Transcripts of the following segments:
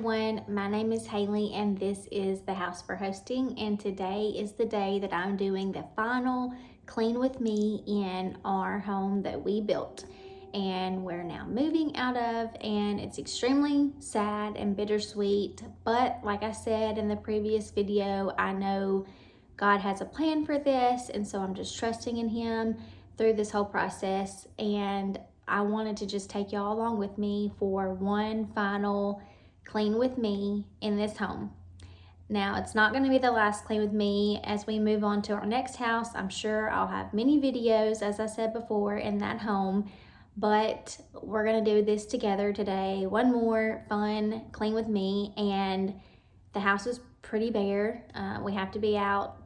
everyone, my name is Haley and this is the House for Hosting, and today is the day that I'm doing the final clean with me in our home that we built and we're now moving out of, and it's extremely sad and bittersweet, but like I said in the previous video, I know God has a plan for this, and so I'm just trusting in Him through this whole process. And I wanted to just take y'all along with me for one final clean with me in this home. Now, it's not going to be the last clean with me. As we move on to our next house, I'm sure I'll have many videos, as I said before, in that home, but we're going to do this together today. One more fun clean with me, and the house is pretty bare. We have to be out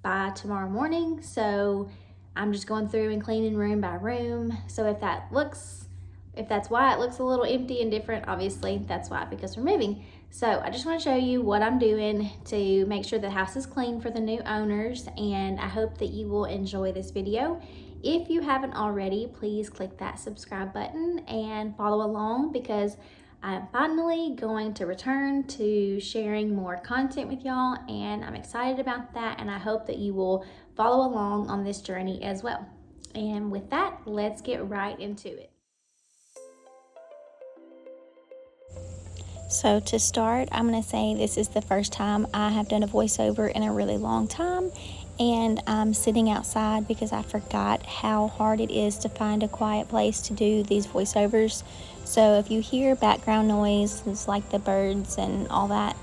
by tomorrow morning, so I'm just going through and cleaning room by room. So if that's why it looks a little empty and different, obviously that's why, because we're moving. So I just want to show you what I'm doing to make sure the house is clean for the new owners, and I hope that you will enjoy this video. If you haven't already, please click that subscribe button and follow along, because I'm finally going to return to sharing more content with y'all, and I'm excited about that, and I hope that you will follow along on this journey as well. And with that, let's get right into it. So to start, I'm going to say this is the first time I have done a voiceover in a really long time, and I'm sitting outside because I forgot how hard it is to find a quiet place to do these voiceovers. So if you hear background noise, it's like the birds and all that,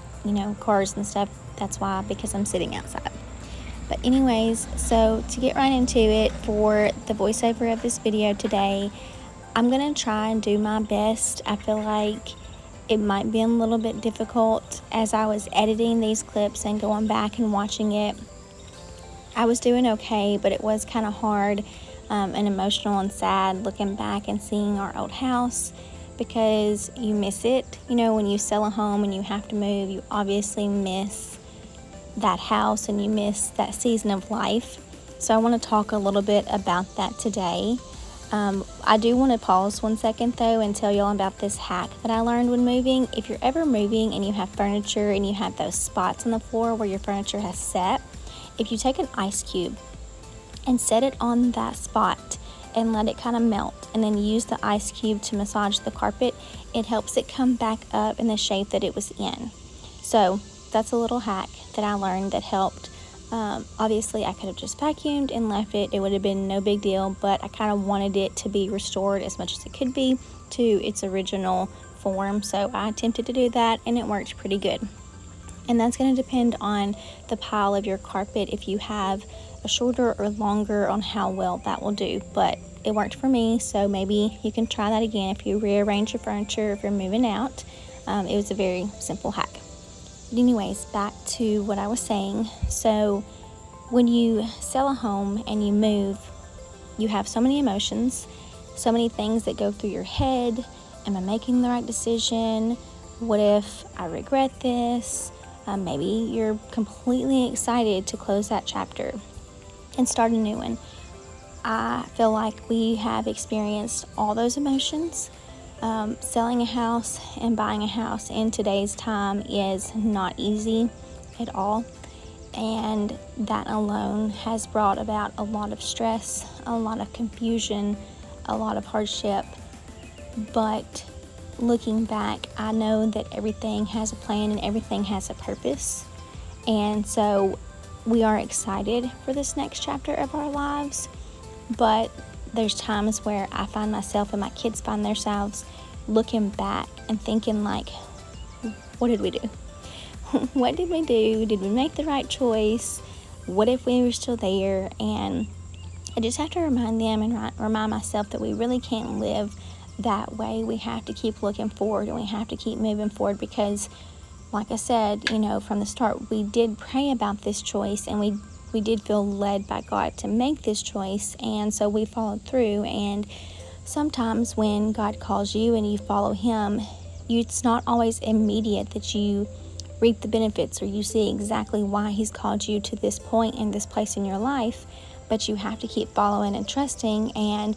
cars and stuff, that's why, because I'm sitting outside. But anyways, so to get right into it, for the voiceover of this video today, I'm going to try and do my best. I feel like it might be a little bit difficult. As I was editing these clips and going back and watching it, I was doing okay, but it was kind of hard and emotional and sad looking back and seeing our old house, because you miss it. When you sell a home and you have to move, you obviously miss that house and you miss that season of life. So I want to talk a little bit about that today. I do want to pause 1 second though and tell y'all about this hack that I learned when moving. If you're ever moving and you have furniture and you have those spots on the floor where your furniture has set, if you take an ice cube and set it on that spot and let it kind of melt, and then use the ice cube to massage the carpet, it helps it come back up in the shape that it was in. So that's a little hack that I learned that helped. Obviously I could have just vacuumed and left it. It would have been no big deal, but I kind of wanted it to be restored as much as it could be to its original form. So I attempted to do that, and it worked pretty good. And that's going to depend on the pile of your carpet, if you have a shorter or longer, on how well that will do. But it worked for me, so maybe you can try that again if you rearrange your furniture, if you're moving out. It was a very simple hack. But anyways, back to what I was saying. So when you sell a home and you move, you have so many emotions, so many things that go through your head. Am I making the right decision? What if I regret this? Maybe you're completely excited to close that chapter and start a new one. I feel like we have experienced all those emotions. Selling a house and buying a house in today's time is not easy at all, and that alone has brought about a lot of stress, a lot of confusion, a lot of hardship. But looking back, I know that everything has a plan and everything has a purpose, and so we are excited for this next chapter of our lives. But there's times where I find myself, and my kids find themselves, looking back and thinking like, what did we do? What did we do? Did we make the right choice? What if we were still there? And I just have to remind them and remind myself that we really can't live that way. We have to keep looking forward, and we have to keep moving forward, because like I said, from the start, we did pray about this choice, and we did feel led by God to make this choice, and so we followed through. And sometimes when God calls you and you follow Him, it's not always immediate that you reap the benefits or you see exactly why He's called you to this point and this place in your life, but you have to keep following and trusting. And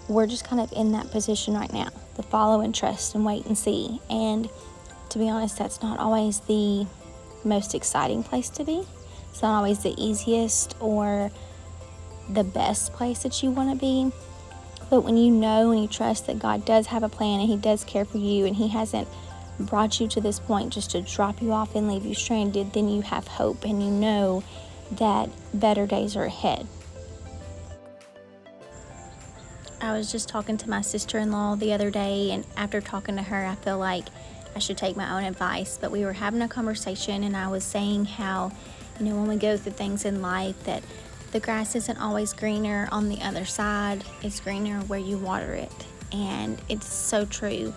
we're just kind of in that position right now, to follow and trust and wait and see. And to be honest, that's not always the most exciting place to be. It's not always the easiest or the best place that you want to be. But when you know and you trust that God does have a plan and He does care for you and He hasn't brought you to this point just to drop you off and leave you stranded, then you have hope and you know that better days are ahead. I was just talking to my sister-in-law the other day, and after talking to her, I feel like I should take my own advice. But we were having a conversation, and I was saying how, when we go through things in life, that the grass isn't always greener on the other side. It's greener where you water it. And it's so true.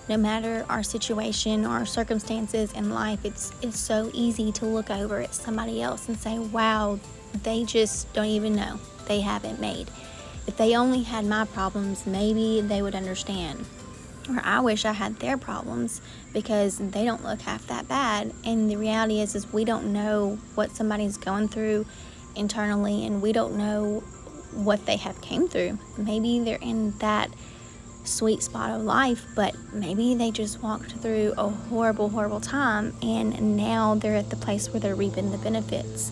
No matter our situation or our circumstances in life, it's so easy to look over at somebody else and say, wow, they just don't even know. They haven't made. If they only had my problems, maybe they would understand. Or I wish I had their problems because they don't look half that bad. And the reality is we don't know what somebody's going through internally, and we don't know what they have came through. Maybe they're in that sweet spot of life, but maybe they just walked through a horrible time, and now they're at the place where they're reaping the benefits.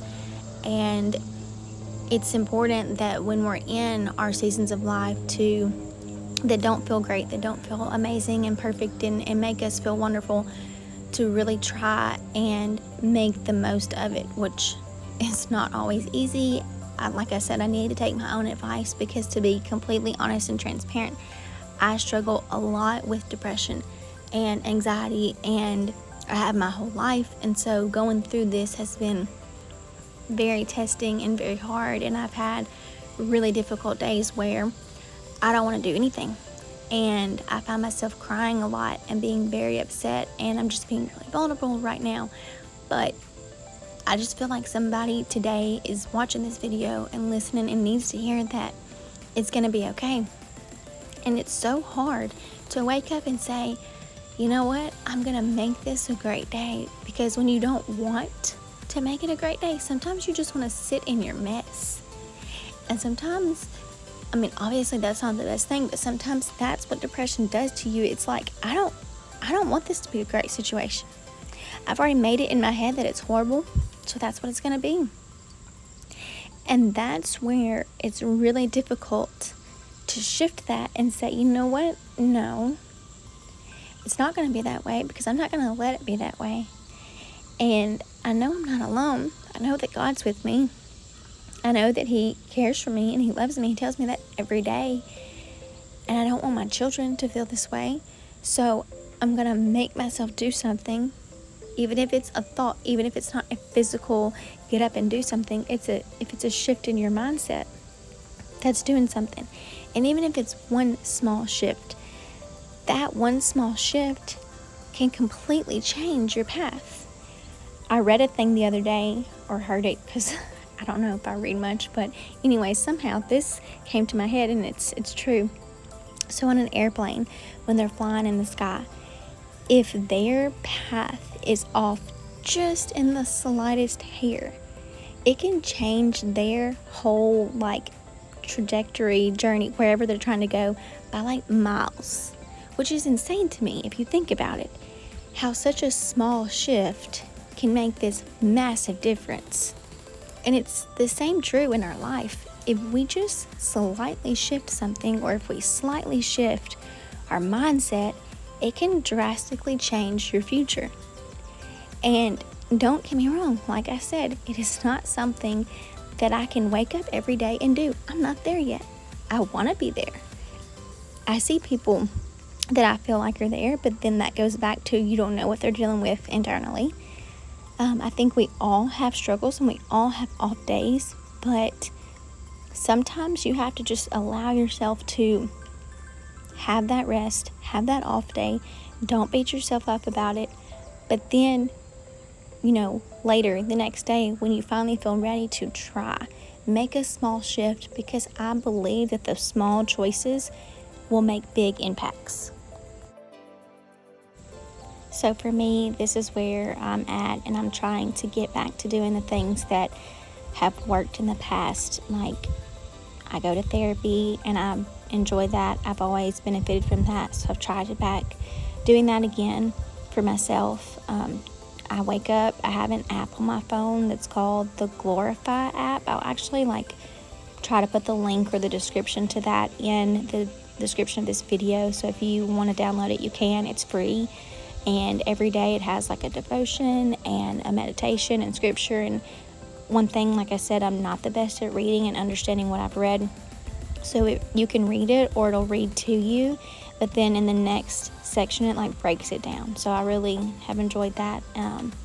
And it's important that when we're in our seasons of life that don't feel great, that don't feel amazing and perfect and make us feel wonderful, to really try and make the most of it, which is not always easy. Like I said, I need to take my own advice because, to be completely honest and transparent, I struggle a lot with depression and anxiety, and I have my whole life. And so going through this has been very testing and very hard, and I've had really difficult days where I don't want to do anything, and I find myself crying a lot and being very upset, and I'm just being really vulnerable right now. But I just feel like somebody today is watching this video and listening and needs to hear that it's going to be okay. And it's so hard to wake up and say, you know what, I'm going to make this a great day, because when you don't want to make it a great day, sometimes you just want to sit in your mess. And sometimes, obviously that's not the best thing, but sometimes that's what depression does to you. It's like, I don't want this to be a great situation. I've already made it in my head that it's horrible, so that's what it's going to be. And that's where it's really difficult to shift that and say, you know what, no, it's not going to be that way, because I'm not going to let it be that way. And I know I'm not alone. I know that God's with me. I know that He cares for me and He loves me. He tells me that every day. And I don't want my children to feel this way. So I'm going to make myself do something, even if it's a thought, even if it's not a physical get up and do something. If it's a shift in your mindset, that's doing something. And even if it's one small shift, that one small shift can completely change your path. I read a thing the other day, or heard it, because I don't know if I read much, but anyway, somehow this came to my head, and it's true. So on an airplane, when they're flying in the sky, if their path is off just in the slightest hair, it can change their whole trajectory, journey, wherever they're trying to go, by miles, which is insane to me if you think about it. How such a small shift can make this massive difference. And it's the same true in our life. If we just slightly shift something, or if we slightly shift our mindset, it can drastically change your future. And don't get me wrong, like I said, it is not something that I can wake up every day and do. I'm not there yet. I want to be there. I see people that I feel like are there, but then that goes back to, you don't know what they're dealing with internally. I think we all have struggles and we all have off days, but sometimes you have to just allow yourself to have that rest, have that off day. Don't beat yourself up about it. But then, later, the next day, when you finally feel ready to try, make a small shift, because I believe that the small choices will make big impacts. So for me, this is where I'm at, and I'm trying to get back to doing the things that have worked in the past. Like, I go to therapy, and I enjoy that. I've always benefited from that, so I've tried it back, doing that again. for myself. I wake up, I have an app on my phone that's called the Glorify app. I'll actually try to put the link or the description to that in the description of this video. So if you want to download it, you can. It's free. And every day it has like a devotion and a meditation and scripture. And one thing, like I said, I'm not the best at reading and understanding what I've read. So you can read it or it'll read to you. But then in the next section, it breaks it down. So I really have enjoyed that.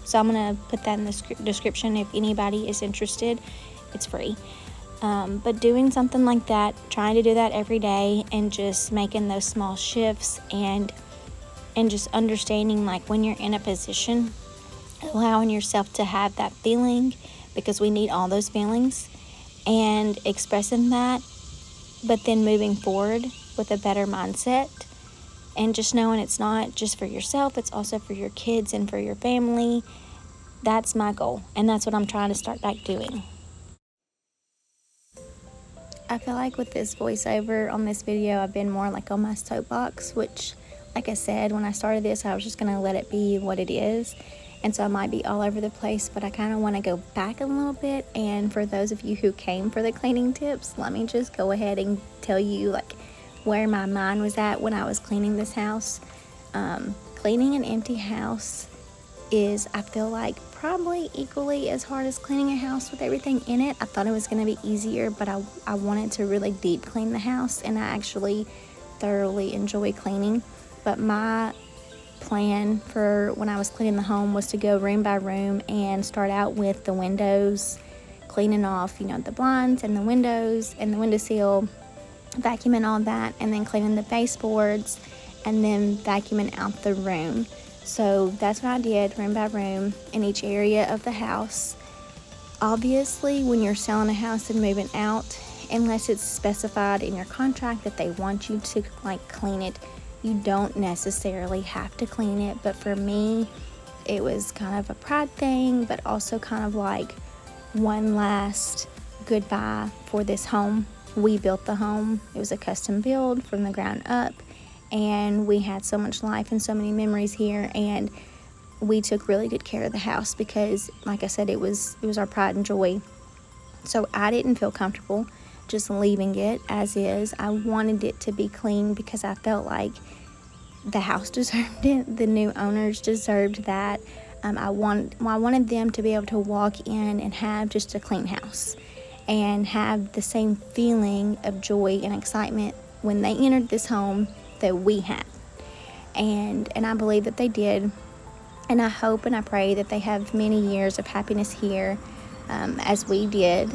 So I'm going to put that in the description if anybody is interested. It's free. But doing something like that, trying to do that every day and just making those small shifts and just understanding when you're in a position, allowing yourself to have that feeling, because we need all those feelings, and expressing that, but then moving forward with a better mindset and just knowing it's not just for yourself, it's also for your kids and for your family. That's my goal, and that's what I'm trying to start back doing. I feel like with this voiceover on this video, I've been more on my soapbox, which, like I said, when I started this, I was just going to let it be what it is. And so I might be all over the place, but I kind of want to go back a little bit. And for those of you who came for the cleaning tips, let me just go ahead and tell you where my mind was at when I was cleaning this house. Cleaning an empty house is, I feel like, probably equally as hard as cleaning a house with everything in it. I thought it was going to be easier, but I wanted to really deep clean the house, and I actually thoroughly enjoy cleaning. But my plan for when I was cleaning the home was to go room by room and start out with the windows, cleaning off, the blinds and the windows and the windowsill, vacuuming all that, and then cleaning the baseboards, and then vacuuming out the room. So that's what I did, room by room, in each area of the house. Obviously, when you're selling a house and moving out, unless it's specified in your contract that they want you to clean it, you don't necessarily have to clean it. But for me, it was kind of a pride thing, but also kind of one last goodbye for this home. We built the home. It was a custom build from the ground up, and we had so much life and so many memories here, and we took really good care of the house because, like I said, it was our pride and joy. So I didn't feel comfortable just leaving it as is. I wanted it to be clean because I felt like the house deserved it. The new owners deserved that. I wanted them to be able to walk in and have just a clean house and have the same feeling of joy and excitement when they entered this home that we had. And I believe that they did. And I hope and I pray that they have many years of happiness here, as we did.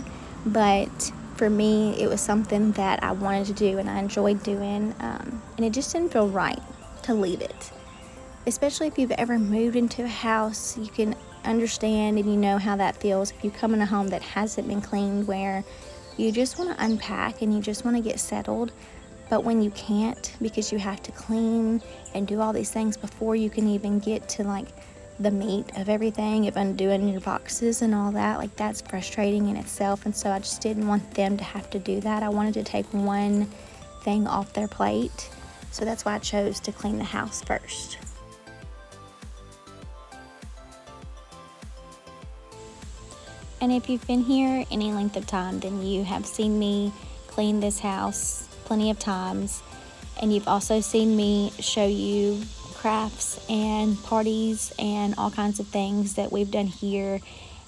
But for me, it was something that I wanted to do and I enjoyed doing. And it just didn't feel right to leave it. Especially if you've ever moved into a house, you can understand and you know how that feels if you come in a home that hasn't been cleaned, where you just want to unpack and you just want to get settled. But when you can't, because you have to clean and do all these things before you can even get to the meat of everything, of undoing your boxes and all that, that's frustrating in itself. And so I just didn't want them to have to do that. I wanted to take one thing off their plate. So that's why I chose to clean the house first. And if you've been here any length of time, then you have seen me clean this house plenty of times. And you've also seen me show you crafts and parties and all kinds of things that we've done here.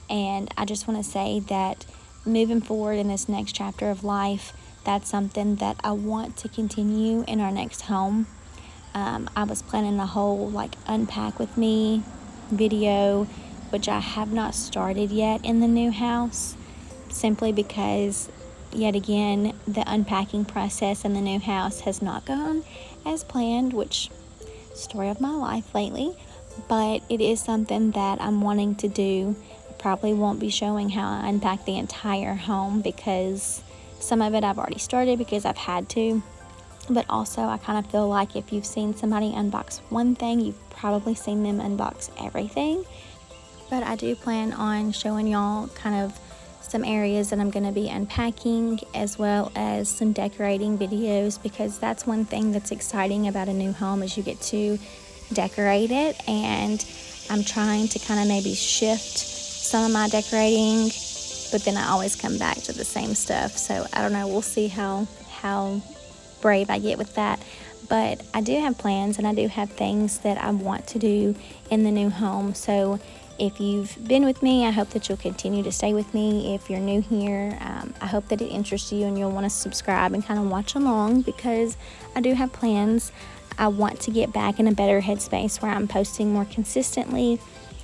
And I just want to say that moving forward in this next chapter of life, that's something that I want to continue in our next home. I was planning a whole unpack with me video, which I have not started yet in the new house, simply because, yet again, the unpacking process in the new house has not gone as planned, which, story of my life lately, but it is something that I'm wanting to do. I probably won't be showing how I unpack the entire home, because some of it I've already started because I've had to, but also I kind of feel like if you've seen somebody unbox one thing, you've probably seen them unbox everything. But I do plan on showing y'all kind of some areas that I'm going to be unpacking, as well as some decorating videos, because that's one thing that's exciting about a new home, is you get to decorate it, and I'm trying to kind of maybe shift some of my decorating, but then I always come back to the same stuff. So I don't know, we'll see how brave I get with that. But I do have plans, and I do have things that I want to do in the new home. So if you've been with me, I hope that you'll continue to stay with me. If you're new here, I hope that it interests you and you'll want to subscribe and kind of watch along, because I do have plans. I want to get back in a better headspace where I'm posting more consistently.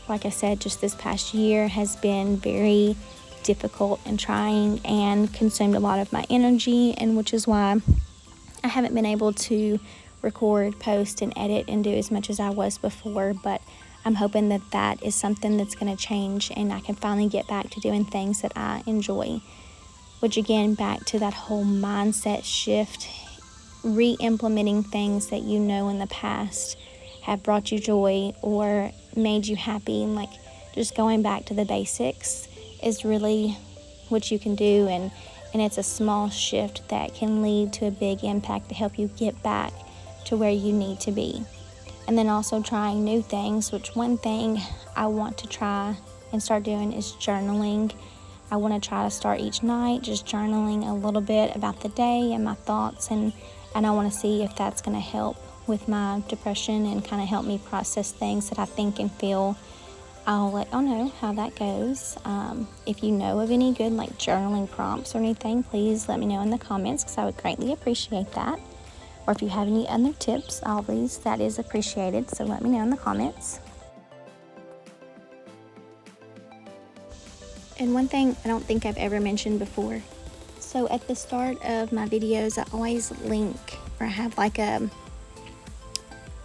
Like I said, just this past year has been very difficult and trying and consumed a lot of my energy, and which is why I haven't been able to record, post, and edit and do as much as I was before. But I'm hoping that that is something that's going to change, and I can finally get back to doing things that I enjoy. Which again, back to that whole mindset shift, re-implementing things that you know in the past have brought you joy or made you happy, and like just going back to the basics is really what you can do, and it's a small shift that can lead to a big impact to help you get back to where you need to be. And then also trying new things, which one thing I want to try and start doing is journaling. I want to try to start each night just journaling a little bit about the day and my thoughts, and I want to see if that's going to help with my depression and kind of help me process things that I think and feel. I'll let y'all know how that goes. If you know of any good like journaling prompts or anything, please let me know in the comments, because I would greatly appreciate that. Or if you have any other tips, always that is appreciated, so let me know in the comments. And one thing I don't think I've ever mentioned before. So at the start of my videos, I always link, or I have like I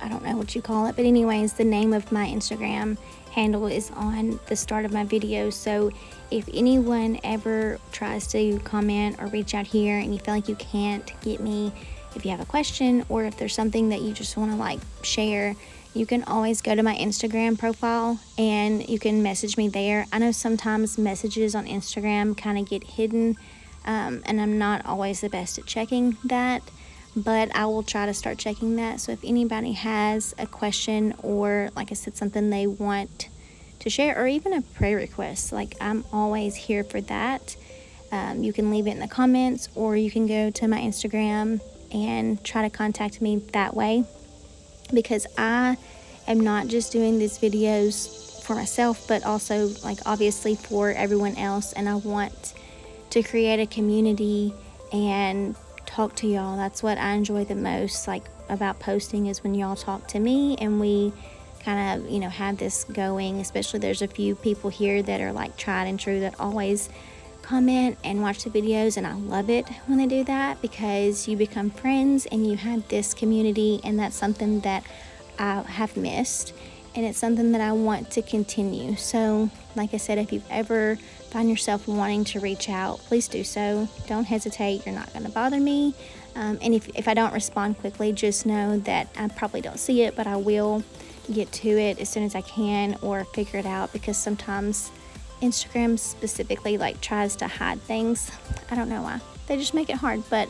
don't know what you call it, but anyways, the name of my Instagram handle is on the start of my videos. So if anyone ever tries to comment or reach out here and you feel like you can't get me, if you have a question or if there's something that you just want to like share, you can always go to my Instagram profile and you can message me there. I know sometimes messages on Instagram kind of get hidden, and I'm not always the best at checking that, but I will try to start checking that. So if anybody has a question or, like I said, something they want to share, or even a prayer request, like I'm always here for that. You can leave it in the comments, or you can go to my Instagram and try to contact me that way, because I am not just doing these videos for myself, but also like obviously for everyone else, and I want to create a community and talk to y'all. That's what I enjoy the most like about posting, is when y'all talk to me and we kind of have this going. Especially there's a few people here that are like tried and true that always comment and watch the videos, and I love it when they do that, because you become friends and you have this community, and that's something that I have missed, and it's something that I want to continue. So like I said, if you've ever find yourself wanting to reach out, please do so. Don't hesitate. You're not going to bother me, and if I don't respond quickly, just know that I probably don't see it, but I will get to it as soon as I can, or figure it out, because sometimes Instagram specifically like tries to hide things. I don't know why. They just make it hard, but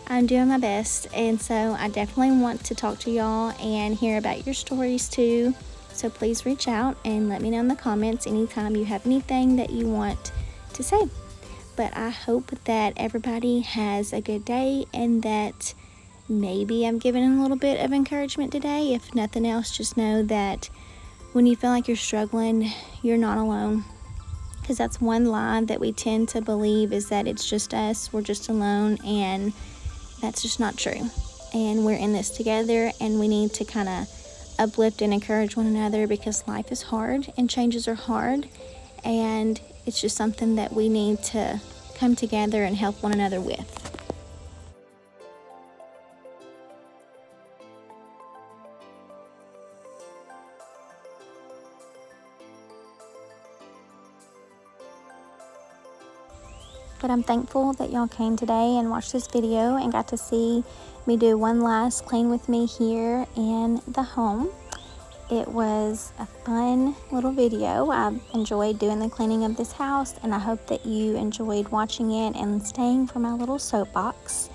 I'm doing my best, and so I definitely want to talk to y'all and hear about your stories too. So please reach out and let me know in the comments anytime you have anything that you want to say. But I hope that everybody has a good day, and that maybe I'm giving a little bit of encouragement today. If nothing else, just know that when you feel like you're struggling, you're not alone. Because that's one lie that we tend to believe, is that it's just us, we're just alone, and that's just not true. And we're in this together, and we need to kind of uplift and encourage one another, because life is hard and changes are hard, and it's just something that we need to come together and help one another with. But I'm thankful that y'all came today and watched this video and got to see me do one last clean with me here in the home. It was a fun little video. I enjoyed doing the cleaning of this house, and I hope that you enjoyed watching it and staying for my little soapbox.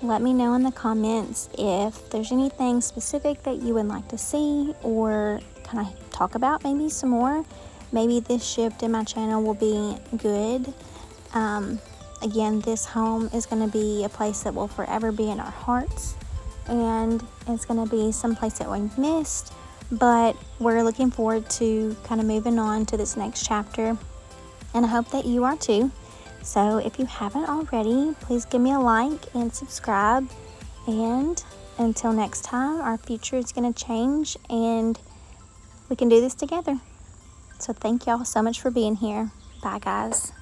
let me know in the comments if there's anything specific that you would like to see, or can I talk about maybe some more. Maybe this shift in my channel will be good. Again, this home is going to be a place that will forever be in our hearts, and it's going to be some place that we missed, but we're looking forward to kind of moving on to this next chapter, and I hope that you are too. So if you haven't already, please give me a like and subscribe, and until next time, our future is going to change and we can do this together. So thank y'all so much for being here. Bye, guys.